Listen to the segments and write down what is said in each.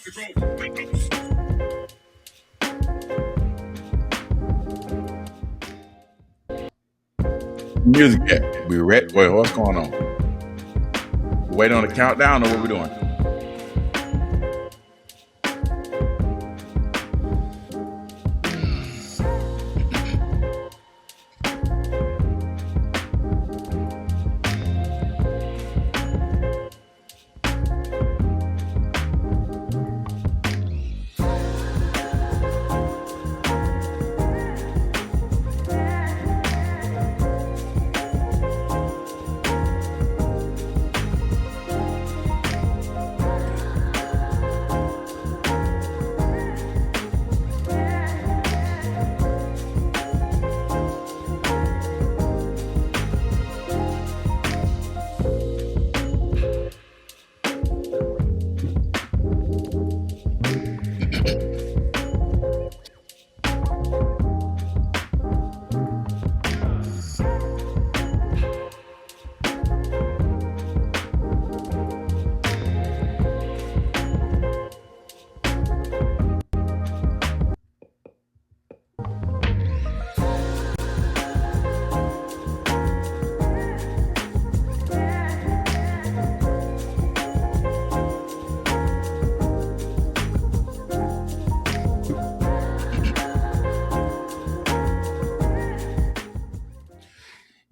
Music at? We ready? Wait, what's going on? Wait on the countdown or what we doing?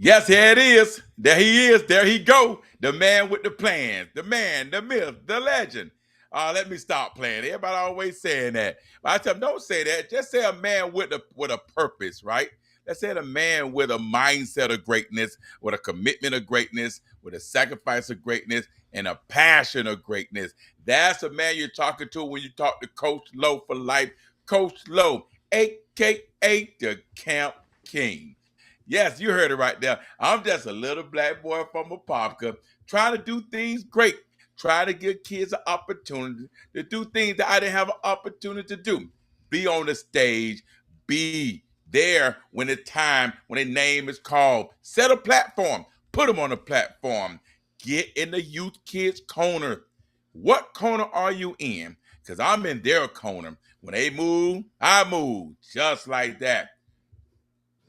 Yes, here it is. There he is. There he go. The man with the plans. The man, the myth, the legend. Let me stop playing. Everybody always saying that. But I tell them, don't say that. Just say a man with a purpose, right? Let's say a man with a mindset of greatness, with a commitment of greatness, with a sacrifice of greatness, and a passion of greatness. That's the man you're talking to when you talk to Coach Lowe for life. Coach Lowe, aka the Camp King. Yes, you heard it right there. I'm just a little black boy from Apopka trying to do things great, trying to give kids an opportunity to do things that I didn't have an opportunity to do. Be on the stage, be there when the time, when the name is called. Set a platform, put them on a platform. Get in the youth kids corner. What corner are you in? Because I'm in their corner. When they move, I move, just like that.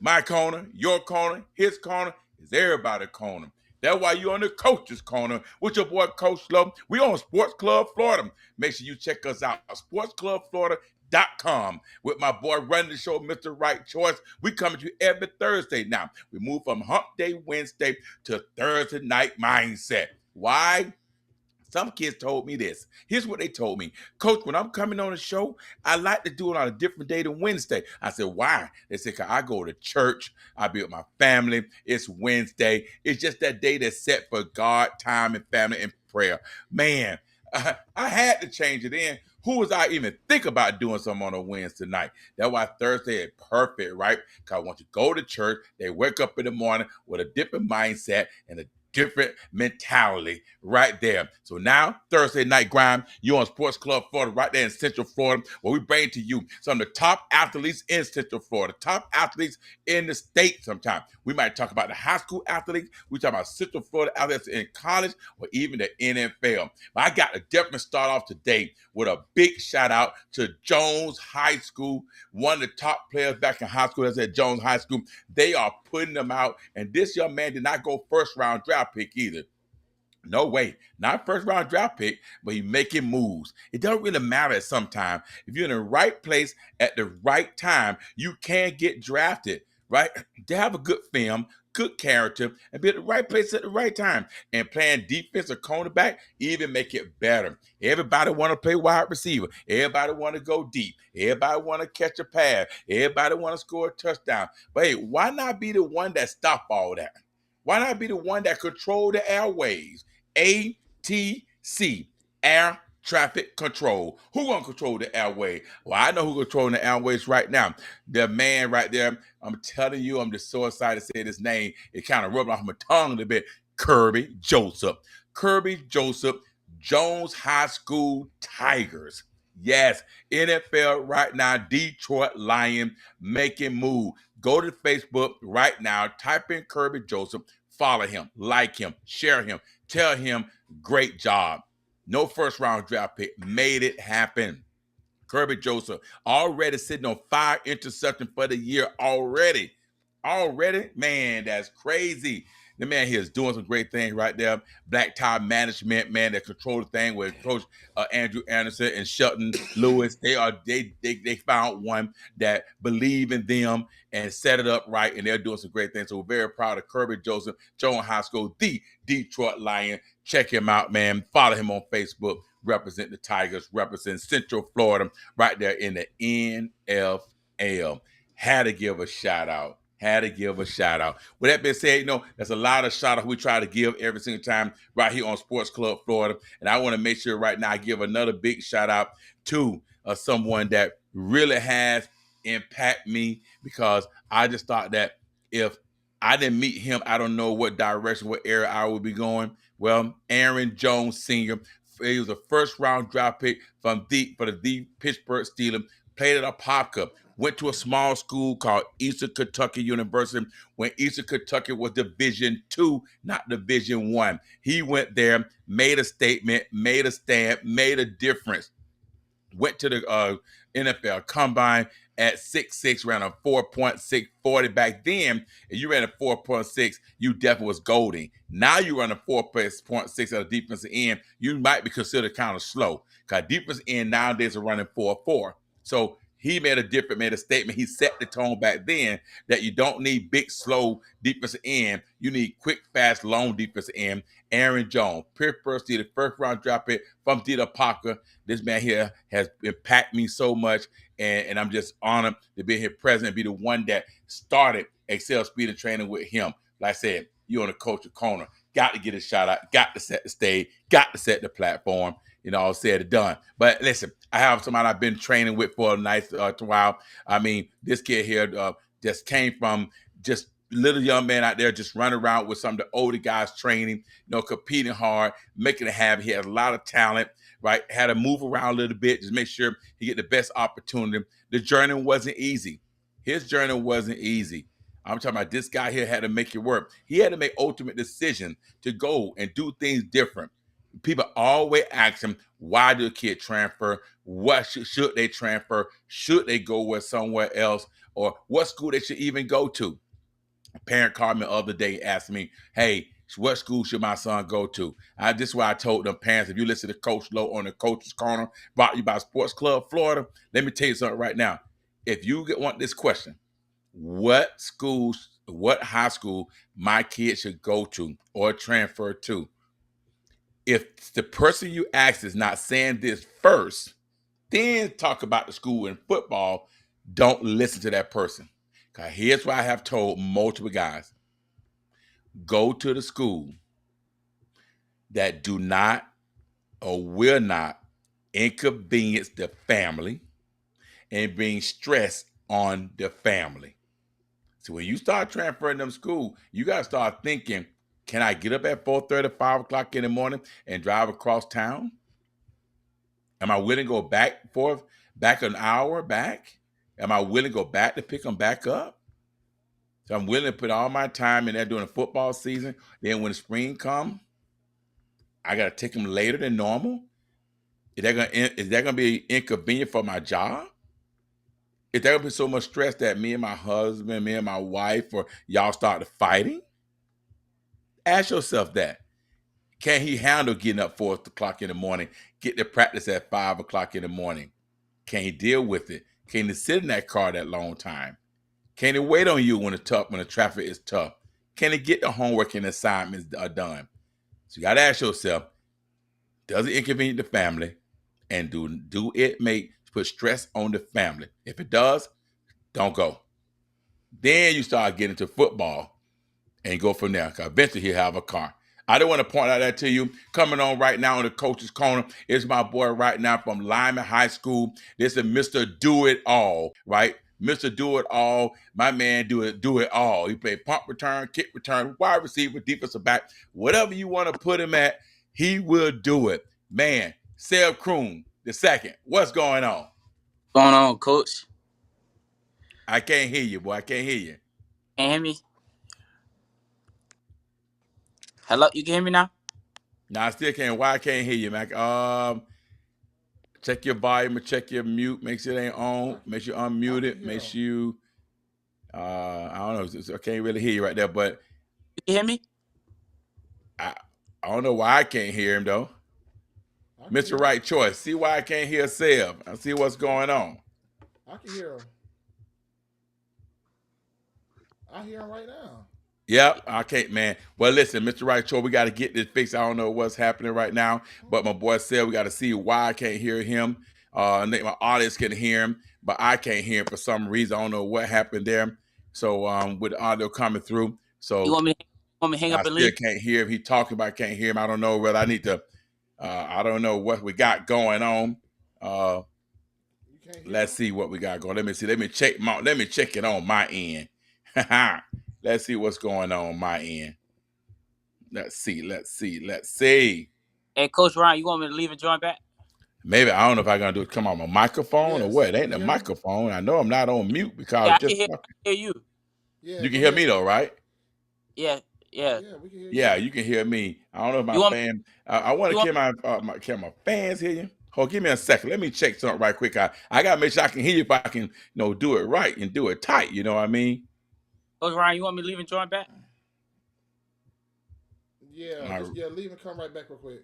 My corner, your corner, his corner is everybody's corner. That's why you're on the coach's corner with your boy Coach Lowe. We on Sports Club Florida. Make sure you check us out, sportsclubflorida.com, with my boy running the show, Mr. Right Choice. We come to you every Thursday. Now, we move from Hump Day Wednesday to Thursday Night Mindset. Why? Some kids told me this. Here's what they told me. Coach, when I'm coming on the show, I like to do it on a different day than Wednesday. I said, why? They said, cause I go to church. I be with my family. It's Wednesday. It's just that day that's set for God, time, and family and prayer. Man, I had to change it in. Who was I even think about doing something on a Wednesday night? That's why Thursday is perfect, right? Because once you go to church, they wake up in the morning with a different mindset and a different mentality right there. So now, Thursday Night Grind, you're on Sports Club Florida, right there in Central Florida, where we bring to you some of the top athletes in Central Florida, top athletes in the state sometimes. We might talk about the high school athletes, we talk about Central Florida athletes in college, or even the NFL. But I got to definitely start off today with a big shout out to Jones High School, one of the top players back in high school that's at Jones High School. They are putting them out, and this young man did not go first round draft pick either. No way. Not first round draft pick, but he's making moves. It doesn't really matter sometimes. If you're in the right place at the right time, you can get drafted, right? To have a good film, good character, and be at the right place at the right time. And playing defense or cornerback even make it better. Everybody want to play wide receiver. Everybody want to go deep. Everybody want to catch a pass. Everybody want to score a touchdown. But hey, why not be the one that stop all that? Why not be the one that control the airways? ATC, air traffic control. Who gonna control the airway? Well, I know who controlling the airways right now. The man right there. I'm telling you, I'm just so excited to say this name. It kind of rubbed off my tongue a little bit. Kirby Joseph. Kirby Joseph, Jones High School Tigers. Yes, NFL right now, Detroit Lion making move. Go to Facebook right now, type in Kirby Joseph, follow him, like him, share him, tell him, great job. no first round draft pick, made it happen. Kirby Joseph already sitting on 5 interceptions for the year already. Already, man, that's crazy. The man here is doing some great things right there. Black Tie Management, man, that control the thing with Coach Andrew Anderson and Shelton Lewis. They found one that believe in them and set it up right, and they're doing some great things. So we're very proud of Kirby Joseph, Joan High School, the Detroit Lion. Check him out, man. Follow him on Facebook. Represent the Tigers, represent Central Florida, right there in the NFL. Had to give a shout out. With that being said, there's a lot of shout outs we try to give every single time right here on Sports Club Florida. And I want to make sure right now I give another big shout out to someone that really has impacted me, because I just thought that if I didn't meet him, I don't know what direction, what area I would be going. Well, Aaron Jones Sr., he was a first round draft pick for the Pittsburgh Steelers, played at Apopka, went to a small school called Eastern Kentucky University when Eastern Kentucky was Division II, not Division I. He went there, made a statement, made a stand, made a difference. Went to the NFL Combine at 6'6", ran a 4.640. Back then, if you ran a 4.6, you definitely was golden. Now you run a 4.6 at a defensive end, you might be considered kind of slow, because defensive end nowadays are running 4.4. So he made a statement. He set the tone back then that you don't need big, slow defensive end. You need quick, fast, long defensive end. Aaron Jones, Pittsburgh Steelers, first round draft pick from Dita Parker. This man here has impacted me so much, and I'm just honored to be here present and be the one that started Excel Speed and Training with him. Like I said, you on the culture corner. Got to get a shout out. Got to set the stage. Got to set the platform. All said and done. But listen, I have somebody I've been training with for a nice while. I mean, this kid here just came from just little young man out there just running around with some of the older guys training, competing hard, making it happen. He has a lot of talent, right? Had to move around a little bit, just make sure he get the best opportunity. The journey wasn't easy. His journey wasn't easy. I'm talking about this guy here had to make it work. He had to make ultimate decision to go and do things different. People always ask him, why do a kid transfer? What should they transfer? Should they go with somewhere else? Or what school they should even go to? A parent called me the other day, asked me, hey, what school should my son go to? This is why I told them parents, if you listen to Coach Lowe on the Coach's Corner, brought to you by Sports Club Florida, let me tell you something right now. If you want this question, what high school my kid should go to or transfer to, if the person you ask is not saying this first, then talk about the school and football, don't listen to that person. Because here's what I have told multiple guys. Go to the school that do not or will not inconvenience the family and bring stress on the family. So when you start transferring them to school, you got to start thinking, can I get up at 4:30, 5 o'clock in the morning and drive across town? Am I willing to go back an hour back? Am I willing to go back to pick them back up? So I'm willing to put all my time in there during the football season. Then when the spring comes, I got to take them later than normal. Is that gonna be inconvenient for my job? Is there gonna be so much stress that me and my husband, me and my wife, or y'all start fighting? Ask yourself that. Can he handle getting up 4 o'clock in the morning, get to practice at 5 o'clock in the morning? Can he deal with it? Can he sit in that car that long time? Can he wait on you when the traffic is tough? Can he get the homework and assignments done? So you got to ask yourself, does it inconvenience the family? And do it put stress on the family? If it does, don't go. Then you start getting to football and go from there. Because eventually he'll have a car. I don't want to point out that to you. Coming on right now on the Coach's Corner is my boy right now from Lyman High School. This is Mr. Do It All, right? Mr. Do It All. My man do it all. He play punt return, kick return, wide receiver, defensive back. Whatever you want to put him at, he will do it. Man, Seb Kroon II, what's going on? What's going on, Coach? I can't hear you, boy. I can't hear you. Can you hear me? Hello, you can hear me now? Now I still can't. Why I can't hear you, Mac? Check your volume or check your mute. Make sure it ain't on. Make sure you unmute it. Make sure you. I don't know. I can't really hear you right there, but You can hear me? I don't know why I can't hear him though. Mr. Right Choice. See why I can't hear Seb. I see what's going on. I can hear him. I hear him right now. Yep, I can't, man. Well, listen, Mr. Right Choice, we got to get this fixed. I don't know what's happening right now, but my boy said we got to see why I can't hear him. And my audience can hear him, but I can't hear him for some reason. I don't know what happened there. So with the audio coming through, so You want me to hang up I and still leave? can't hear him. He talking, but I can't hear him. I don't know whether I need to. I don't know what we got going on. Let's see what we got going. Let me see. Let me check it on my end. Let's see what's going on my end. Let's see. Hey, Coach Ryan, you want me to leave and join back? Maybe I don't know if I'm gonna do it. Come on, my microphone or what? It ain't the microphone. I know I'm not on mute because Yeah, I just can hear you. Yeah, you can hear me though, right? Yeah. Yeah, we can hear you. Yeah, you can hear me. I don't know if my fan. I want to hear my fans hear you. Hold, give me a second. Let me check something right quick. I gotta make sure I can hear you if I can, do it right and do it tight. You know what I mean? Coach Ryan, you want me to leave and join back? Yeah, leave and come right back real quick.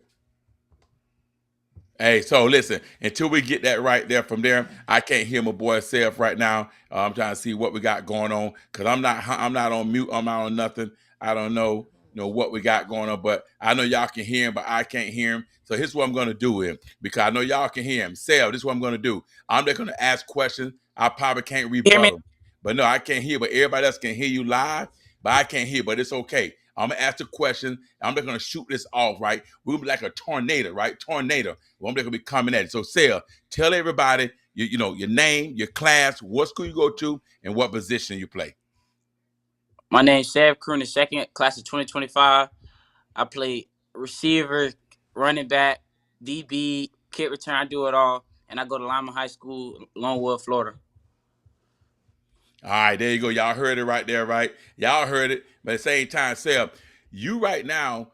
Hey, so listen, until we get that right there from there, I can't hear my boy self right now. I'm trying to see what we got going on because I'm not on mute. I'm not on nothing. I don't know, what we got going on, but I know y'all can hear him, but I can't hear him. So here's what I'm going to do with him because I know y'all can hear him. Sel, this is what I'm going to do. I'm just going to ask questions. I probably can't rebuttal, but no, I can't hear. But everybody else can hear you live, but I can't hear. But it's okay. I'm gonna ask a question. I'm just gonna shoot this off, right? We're gonna be like a tornado, right? Tornado. I'm just gonna be coming at it. So, Sarah, tell everybody, your name, your class, what school you go to, and what position you play. My name's Sav Kroon, second class of 2025. I play receiver, running back, DB, kick return. I do it all, and I go to Lima High School, Longwood, Florida. All right, there you go. Y'all heard it right there, right? Y'all heard it. But at the same time, Seb, you right now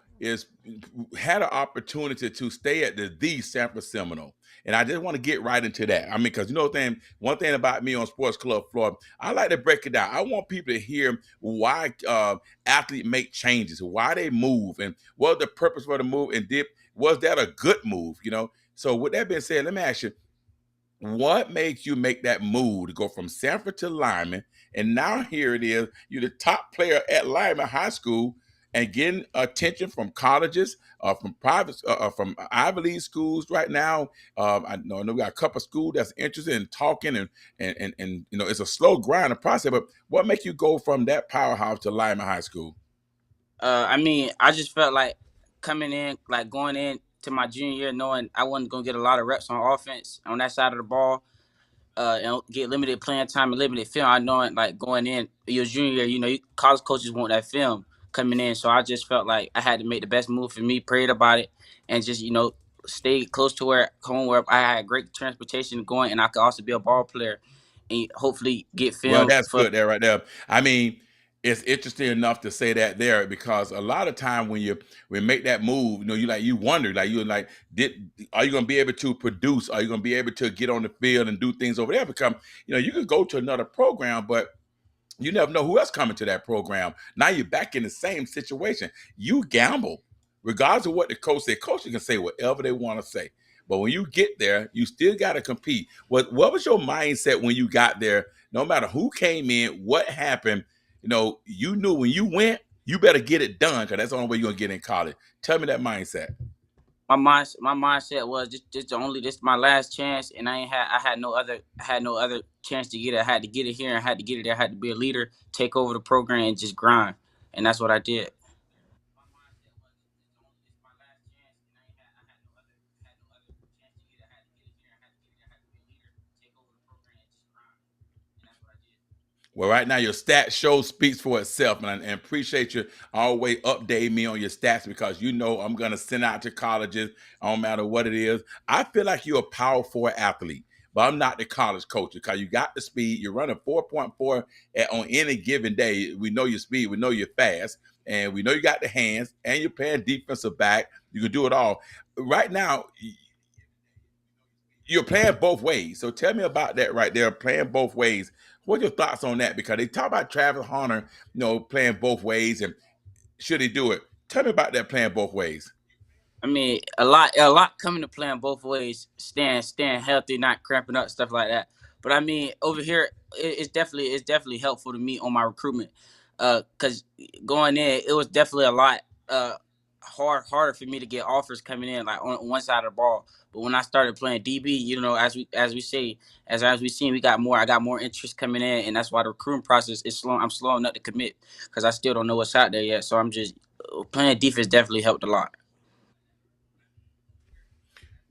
had an opportunity to stay at the Sanford Seminole. And I just want to get right into that. I mean, because one thing about me on Sports Club Florida, I like to break it down. I want people to hear why athletes make changes, why they move, and what the purpose for the move, and was that a good move? So with that being said, let me ask you, what makes you make that move to go from Sanford to Lyman? And now here it is, you're the top player at Lyman High School and getting attention from colleges, from private, from Ivy League schools right now. I know we got a couple of schools that's interested in talking and it's a slow grind process, but what makes you go from that powerhouse to Lyman High School? I just felt like going in to my junior year, knowing I wasn't going to get a lot of reps on offense on that side of the ball, and get limited playing time and limited film. I know it, like going in your junior year, college coaches want that film coming in. So I just felt like I had to make the best move for me, prayed about it, and just, stay close to home where I had great transportation going, and I could also be a ball player and hopefully get film. Well, that's good there right there. I mean, it's interesting enough to say that there because a lot of time when you make that move, you wonder, are you going to be able to produce? Are you going to be able to get on the field and do things over there? Because you could go to another program, but you never know who else coming to that program. Now you're back in the same situation. You gamble, regardless of what the coach said. Coach can say whatever they want to say. But when you get there, you still got to compete. What was your mindset when you got there? No matter who came in, what happened, you knew when you went, you better get it done because that's the only way you're going to get in college. Tell me that mindset. My mindset was this my last chance, and I had no other chance to get it. I had to get it here, and I had to get it there. I had to be a leader, take over the program, and just grind, and that's what I did. Well, right now your stat show speaks for itself, and I appreciate you always updating me on your stats because I'm going to send out to colleges, no matter what it is. I feel like you're a power forward athlete, but I'm not the college coach because you got the speed. You're running 4.4 on any given day. We know your speed, we know you're fast, and we know you got the hands, and you're playing defensive back. You can do it all. Right now, you're playing both ways. So tell me about that right there, playing both ways. What are your thoughts on that? Because they talk about Travis Hunter, playing both ways, and should he do it? Tell me about that, playing both ways. I mean, a lot coming to playing both ways, staying healthy, not cramping up, stuff like that. But I mean, over here, it's definitely helpful to me on my recruitment, cause going in, it was definitely a lot harder for me to get offers coming in like on one side of the ball. But when I started playing DB, as we say, as we seen, I got more interest coming in, and that's why the recruiting process is slow. I'm slowing up to commit because I still don't know what's out there yet. So I'm just playing defense definitely helped a lot.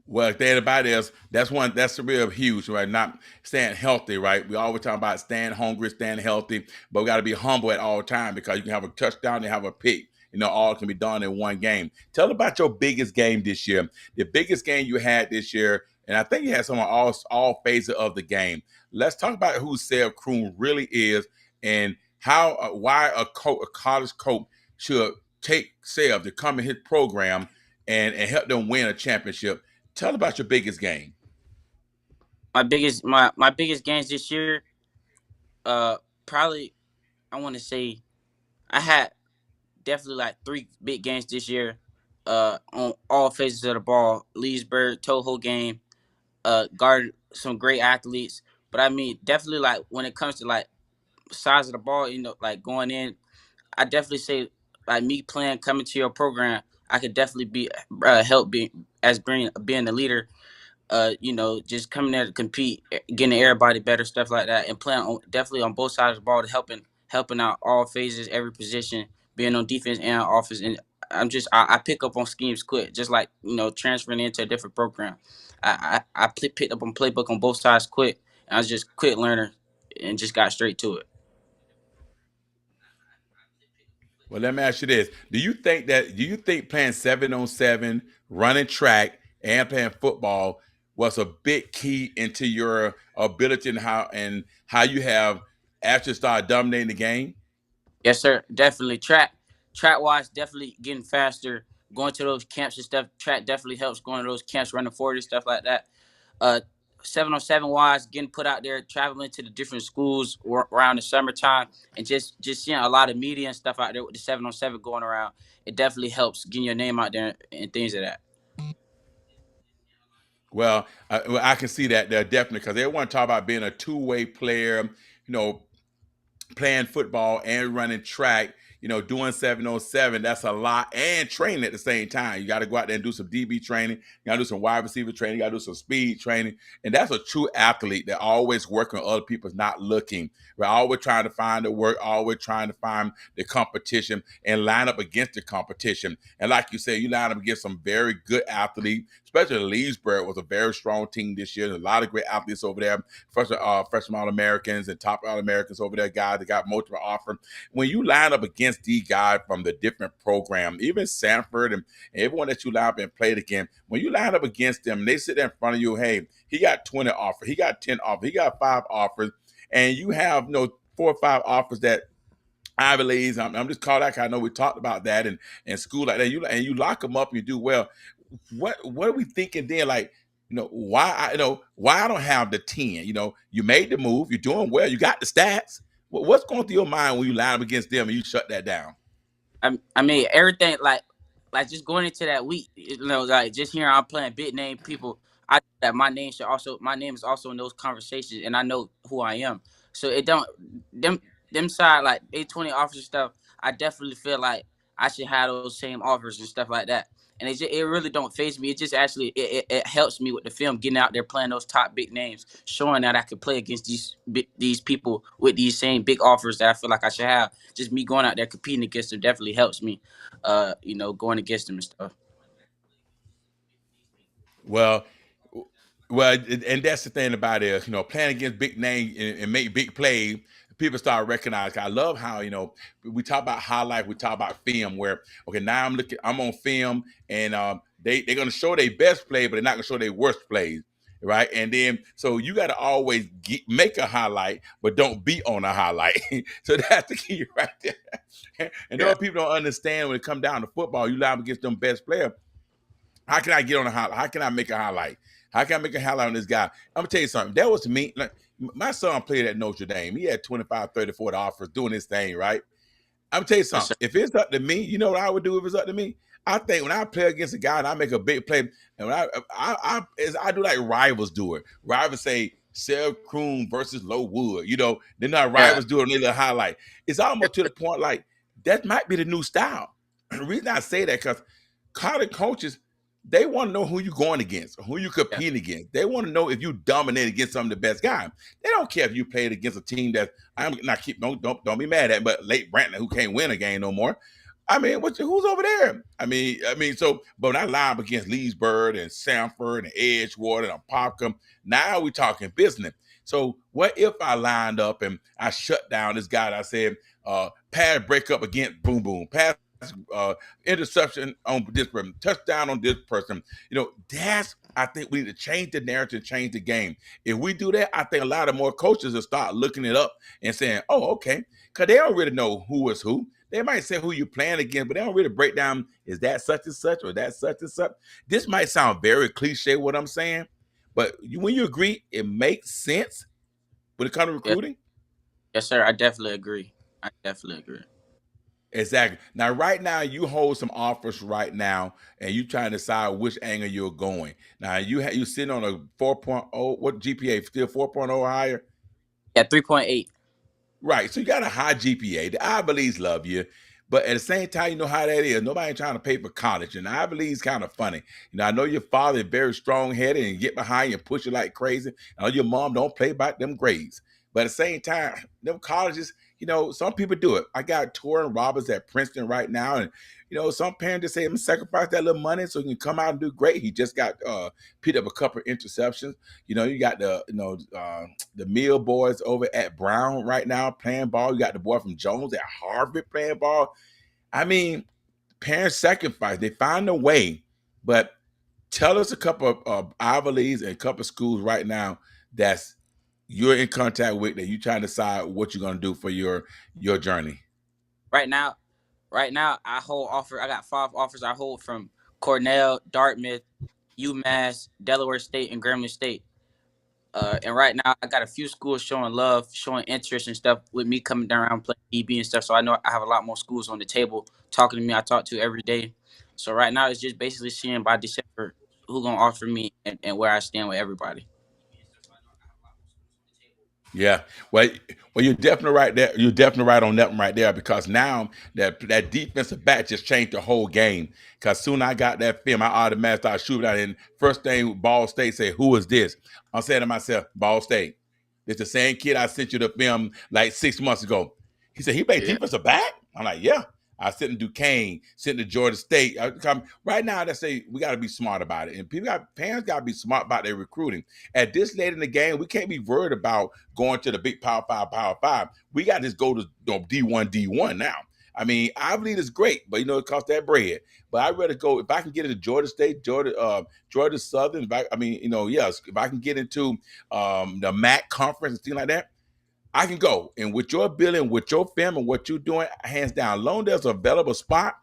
Well, the thing about it is that's the real huge, right? Not staying healthy, right? We always talk about staying hungry, staying healthy, but we got to be humble at all time because you can have a touchdown and have a pick. All can be done in one game. Tell about your biggest game this year, the biggest game you had this year, and I think you had some of all phases of the game. Let's talk about who Seb Kroon really is and how why a college coach should take Seb to come in his program and help them win a championship. Tell about your biggest game. My biggest gains this year, probably I want to say I had definitely like three big games this year, on all phases of the ball. Leesburg, Toho game, guarded some great athletes. But I mean, definitely like when it comes to like size of the ball, like going in, I definitely say like me playing coming to your program, I could definitely be help being the leader, just coming there to compete, getting everybody better, stuff like that, and playing definitely on both sides of the ball, to helping out all phases, every position, being on defense and offense. And I pick up on schemes quick, just like transferring into a different program. I picked up on playbook on both sides quick, and I was just quick learner and just got straight to it. Well, let me ask you this: Do you think playing 7-on-7, running track, and playing football was a big key into your ability and how you have actually started dominating the game? Yes, sir. Definitely track wise, definitely getting faster. Going to those camps and stuff. Track definitely helps. Going to those camps, running 40, stuff like that. Uh, 7-on-7 wise, getting put out there, traveling to the different schools around the summertime, and just seeing a lot of media and stuff out there with the 7-on-7 going around. It definitely helps getting your name out there and things of that. Well, I can see that there definitely because everyone talk about being a two-way player, you know, playing football and running track, doing 7-on-7, that's a lot, and training at the same time. You got to go out there and do some DB training. You got to do some wide receiver training. You got to do some speed training. And that's a true athlete that always working when other people's not looking. We're always trying to find the work, always trying to find the competition and line up against the competition. And like you said, you line up against some very good athletes, especially Leesburg was a very strong team this year. There's a lot of great athletes over there, freshman All-Americans and top All-Americans over there, guys that got multiple offers. When you line up against these guys from the different programs, even Sanford and everyone that you line up and played against, when you line up against them, they sit there in front of you, hey, he got 20 offers, he got 10 offers, he got 5 offers, and you have 4 or 5 offers that I believe I'm just called that. I know we talked about that in school like that. You lock them up, you do well. What are we thinking then? Like, why I don't have the 10? You made the move, you're doing well, you got the stats. What's going through your mind when you line up against them and you shut that down? I mean everything like just going into that week, like just hearing I'm playing big name people. I know that my name is also in those conversations, and I know who I am. So it don't them them side like A20 offers and stuff. I definitely feel like I should have those same offers and stuff like that. And it really don't phase me. It just actually it helps me with the film, getting out there playing those top big names, showing that I can play against these people with these same big offers that I feel like I should have. Just me going out there competing against them definitely helps me, going against them and stuff. Well, well, and that's the thing about it. Playing against big name and make big plays, people start recognizing. I love how we talk about highlight, we talk about film. Where okay, now I'm on film, and they're gonna show their best play, but they're not gonna show their worst plays, right? And then so you got to always make a highlight, but don't be on a highlight. So that's the key right there. And Yeah. those people don't understand when it comes down to football. You line up against them best players. How can I get on a highlight? How can I make a highlight? How can I make a highlight on this guy? I'm gonna tell you something. That was me. Like, my son played at Notre Dame. He had 25, 30, 40 offers doing his thing, right? I'm gonna tell you Yes, something. sir. If it's up to me, you know what I would do if it's up to me? I think when I play against a guy and I make a big play, and when I do like rivals do it. Rivals say Seth Kroon versus Low Wood. You know, then our Yeah. rivals do it on their highlight. It's almost to the point like that might be the new style. The reason I say that because college coaches, they want to know who you're going against, who you Yeah. competing against. They want to know if you dominate against some of the best guys. They don't care if you played against a team that I'm not keep don't be mad at, but late Brandon who can't win a game no more. I mean, who's over there? I mean, so but when I line up against Leesburg and Sanford and Edgewater and Apopka, now we talking business. So what if I lined up and I shut down this guy that I said, pass breakup against boom boom, pass interception on this person, touchdown on this person. You know, that's I think we need to change the narrative, change the game. If we do that, I think a lot of more coaches will start looking it up and saying, "Oh, okay," because they don't really know who is who. They might say who you're playing against, but they don't really break down is that such and such or that such and such. This might sound very cliche what I'm saying, but when you agree, it makes sense when it comes to Yes, recruiting. yes, sir. I definitely agree. I definitely agree. Exactly. Now, right now, you hold some offers right now, and you trying to decide which angle you're going. Now, you sitting on a 4.0. What GPA? Still 4.0 or higher? Yeah, 3.8. Right. So you got a high GPA. The Ivy Leagues love you. But at the same time, you know how that is. Nobody ain't trying to pay for college. And the Ivy League's kind of funny. You know, I know your father is very strong-headed and get behind you and push you like crazy. I know your mom don't play about them grades. But at the same time, them colleges, you know, some people do it. I got Torin Roberts at Princeton right now. And, you know, some parents just say, I'm going to sacrifice that little money so he can come out and do great. He just got picked up a couple of interceptions. You know, you got the Mill boys over at Brown right now playing ball. You got the boy from Jones at Harvard playing ball. I mean, parents sacrifice. They find a way. But tell us a couple of Ivy Leagues and a couple of schools right now that's you're in contact with that you're trying to decide what you're going to do for your journey. Right now, I hold offer. I got 5 offers I hold from Cornell, Dartmouth, UMass, Delaware State, and Grambling State. And right now, I got a few schools showing love, showing interest and stuff with me coming down around playing DB and stuff. So I know I have a lot more schools on the table talking to me. I talk to every day. So right now, it's just basically seeing by December who gonna offer me and where I stand with everybody. Yeah, well, you're definitely right there. You're definitely right on that one right there because now that defensive back just changed the whole game. Because soon I got that film, I automatically started shooting out. And first thing, Ball State say, "Who is this?" I'm saying to myself, "Ball State. It's the same kid I sent you the film like 6 months ago." He said, "He played Yeah. defensive back." I'm like, "Yeah." I sent to Duquesne, sent to Georgia State. Right now, they say we got to be smart about it, and parents got to be smart about their recruiting. At this late in the game, we can't be worried about going to the big Power Five. We got to just go to D1 now. I mean, I believe it's great, but you know it costs that bread. But I'd rather go if I can get into Georgia State, Georgia Southern. If I can get into the MAC conference and things like that, I can go. And with your billing, with your family, what you're doing, hands down, long there's a available spot,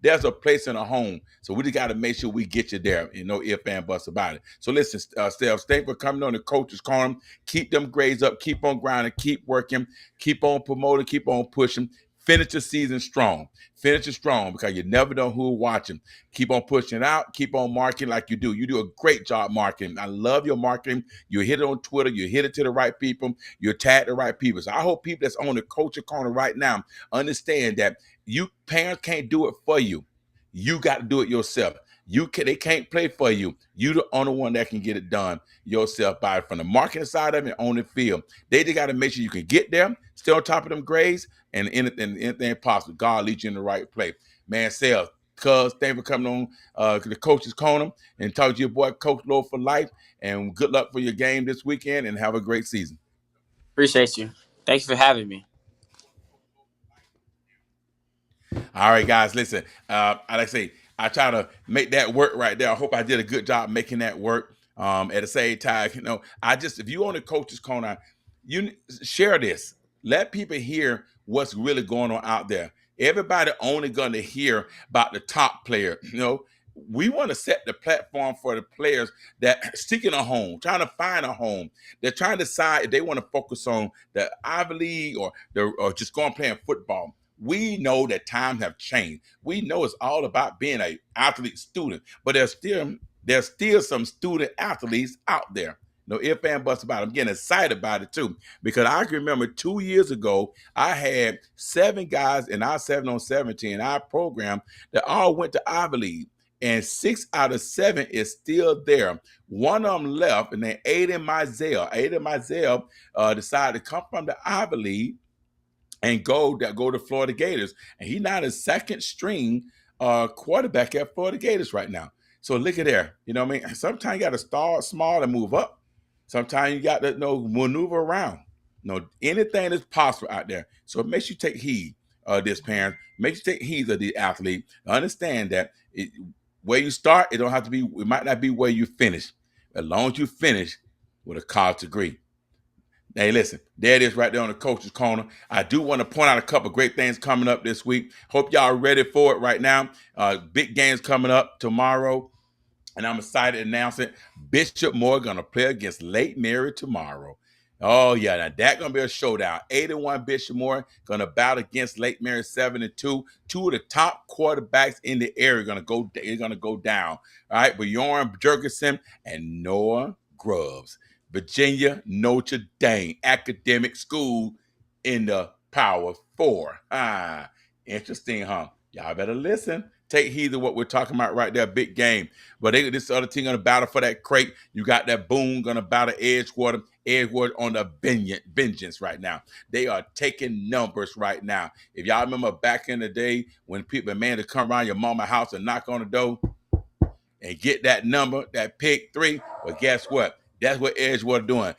there's a place in a home. So we just got to make sure we get you there. You know, if and buts about it. So listen, Steph, thank for coming on the Coach's Corner. Keep them grades up. Keep on grinding. Keep working. Keep on promoting. Keep on pushing. Finish the season strong. Finish it strong because you never know who is watching. Keep on pushing it out. Keep on marketing like you do. You do a great job marketing. I love your marketing. You hit it on Twitter. You hit it to the right people. You tag the right people. So I hope people that's on the Coach's Corner right now understand that you parents can't do it for you. You got to do it yourself. They can't play for you. You the only one that can get it done yourself by from the marketing side of it on the field. They just got to make sure you can get there, stay on top of them grades, and anything possible. God leads you in the right place. Man, Sales, cuz thanks for coming on the Coach's Corner and talk to your boy Coach Lord for life. And good luck for your game this weekend and have a great season. Appreciate you. Thank you for having me. All right, guys, listen. Like I say, I try to make that work right there. I hope I did a good job making that work. At the same time, you know, if you on the Coach's Corner, you share this. Let people hear what's really going on out there. Everybody only going to hear about the top player. You know, we want to set the platform for the players that seeking a home, trying to find a home. They're trying to decide if they want to focus on the Ivy League or just going playing football. We know that times have changed. We know it's all about being an athlete student, but there's still some student athletes out there. No if and buts about it. I'm getting excited about it too, because I can remember 2 years ago, I had 7 guys in our 7-on-17 in our program that all went to Ivy League, and 6 out of 7 is still there. One of them left, and then Aiden Mizell decided to come from the Ivy League and go to Florida Gators, and he's now the second string quarterback at Florida Gators right now. So look at there. You know what I mean? Sometimes you got to start small and move up. Sometimes you got to maneuver around. Anything is possible out there. So it makes you take heed of this, parent. Makes you take heed of the athlete. Understand that where you start, it don't have to be. It might not be where you finish. As long as you finish with a college degree. Hey, listen, there it is right there on the Coach's Corner. I do want to point out a couple of great things coming up this week. Hope y'all are ready for it right now. Big games coming up tomorrow. And I'm excited to announce it. Bishop Moore going to play against Lake Mary tomorrow. Oh, yeah. Now, that's going to be a showdown. 8-1 Bishop Moore going to battle against Lake Mary 7-2. 2 of the top quarterbacks in the area are going to go down. All right. Bjorn Jurgensen and Noah Grubbs. Virginia Notre Dame Academic School in the Power 4. Interesting, huh? Y'all better listen. Take heed of what we're talking about right there. Big game. But this other team going to battle for that crate. You got that Boone going to battle Edgewater. Edgewater on the vengeance right now. They are taking numbers right now. If y'all remember back in the day when people man to come around your mama's house and knock on the door and get that number, that pick 3, well, guess what? That's what Edgewater doing.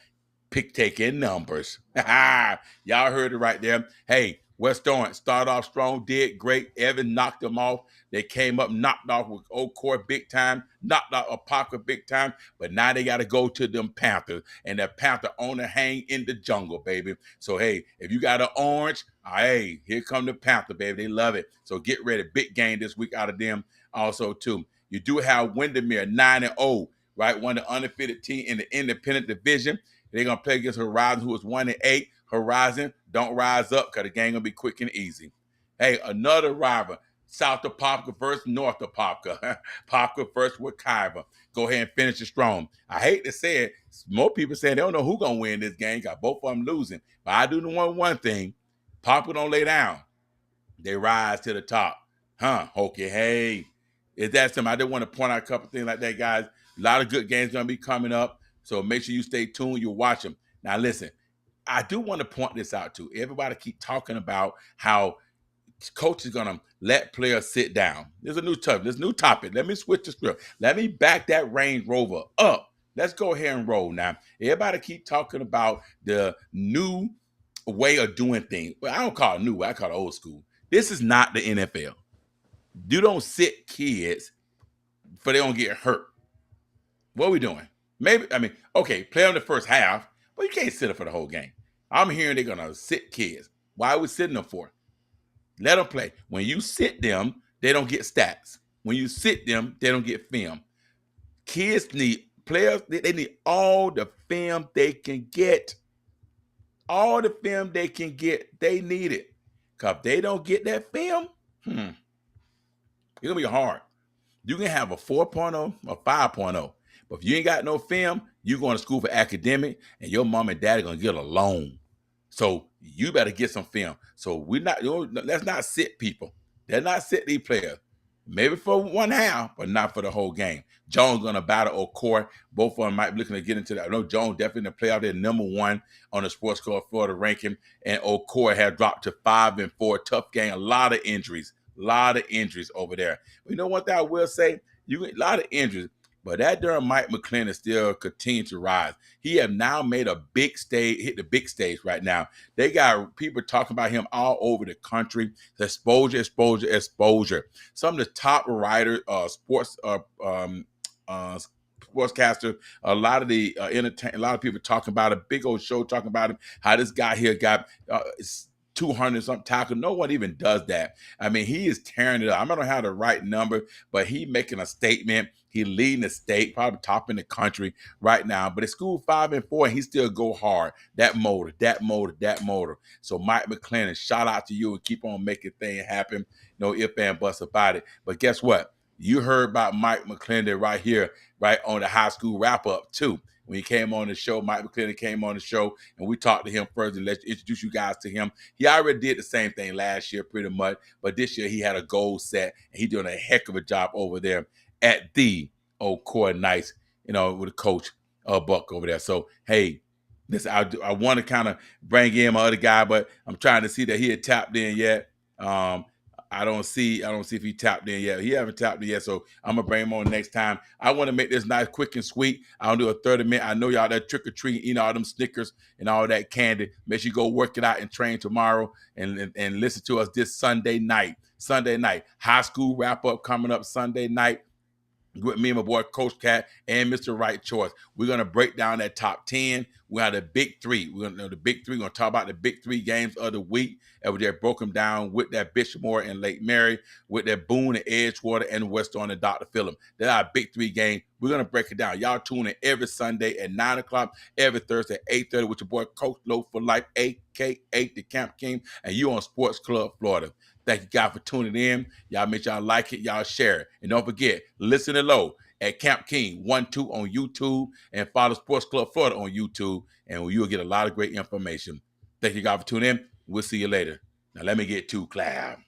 Taking numbers. Y'all heard it right there. Hey, West Orange started off strong, did great. Evan knocked them off. They came up, knocked off with Old Court big time, knocked out Apopka big time, but now they got to go to them Panthers, and that Panther owner hang in the jungle, baby. So, hey, if you got an orange, hey, here come the Panther, baby. They love it. So get ready. Big game this week out of them also, too. You do have Windermere 9-0, right? One of the undefeated team in the independent division. They're going to play against Horizon, who is 1-8. Horizon, don't rise up because the game going to be quick and easy. Hey, another rival, South of Apopka versus North of Apopka. Apopka versus Wekiva. Go ahead and finish it strong. I hate to say it. More people saying they don't know who's going to win this game because both of them losing. But I do know one thing. Apopka don't lay down. They rise to the top. Okay, hey. Is that something? I did want to point out a couple things like that, guys. A lot of good games going to be coming up. So make sure you stay tuned. You watch them. Now, listen, I do want to point this out too. Everybody keep talking about how coach is going to let players sit down. There's a new topic. Let me switch the script. Let me back that Range Rover up. Let's go ahead and roll now. Everybody keep talking about the new way of doing things. Well, I don't call it new. I call it old school. This is not the NFL. You don't sit kids for they don't get hurt. What are we doing? Okay, play them the first half, but you can't sit them for the whole game. I'm hearing they're going to sit kids. Why are we sitting them for? Let them play. When you sit them, they don't get stats. When you sit them, they don't get film. Kids need players. They need all the film they can get. All the film they can get, they need it. Because if they don't get that film, it's going to be hard. You can have a 4.0 or 5.0. But if you ain't got no film, you're going to school for academic, and your mom and dad are going to get a loan. So you better get some film. So let's not sit people. Let's not sit these players. Maybe for one half, but not for the whole game. Jones going to battle O'Court. Both of them might be looking to get into that. I know Jones definitely in the playoff. They're number 1 on the Sports Score Florida ranking, and O'Court has dropped to 5-4. Tough game. A lot of injuries over there. But you know what I will say? You get a lot of injuries. But that during Mike McClendon still continues to rise. He have now made a big stage, hit the big stage right now. They got people talking about him all over the country. Exposure. Some of the top writers, sportscaster, a lot of the a lot of people talking about a big old show talking about him. How this guy here got 200-something tackles. No one even does that. I mean, he is tearing it up. I don't have the right number, but he making a statement. He leading the state, probably top in the country right now. But at school 5 and 4, and he still go hard. That motor. So Mike McClendon, shout out to you and keep on making things happen. No ifs and buts about it. But guess what? You heard about Mike McClendon right here, right on the high school wrap-up too. When he came on the show, Mike McClendon came on the show, and we talked to him first, and let's introduce you guys to him. He already did the same thing last year pretty much, but this year he had a goal set, and he's doing a heck of a job over there at the Old Core Knights, with the coach Buck over there. So, hey, listen, I want to kind of bring in my other guy, but I'm trying to see that he had tapped in yet. I don't see if he tapped in yet. He haven't tapped in yet, so I'm gonna bring him on next time. I want to make this nice, quick and sweet. I'll do a 30-minute. I know y'all that trick or treat, eating all them Snickers and all that candy. Make sure you go work it out and train tomorrow, and listen to us this Sunday night. High school wrap up coming up Sunday night. With me and my boy Coach Cat and Mr. Right Choice. We're gonna break down that top 10. We have the big three. We're gonna know the big three. We're gonna talk about the big 3 games of the week. And we just broke them down with that Bishop Moore and Lake Mary, with that Boone and Edgewater and West Orange and Dr. Phillip. That's our big 3 game. We're gonna break it down. Y'all tune in every Sunday at 9 o'clock, every Thursday at 8:30 with your boy Coach Low for Life, aka the Camp King, and you on Sports Club Florida. Thank you guys for tuning in. Y'all make sure y'all like it, y'all share it. And don't forget, listen to Low at Camp King 12 on YouTube, and follow Sports Club Florida on YouTube, and you'll get a lot of great information. Thank you guys for tuning in. We'll see you later. Now let me get to clap.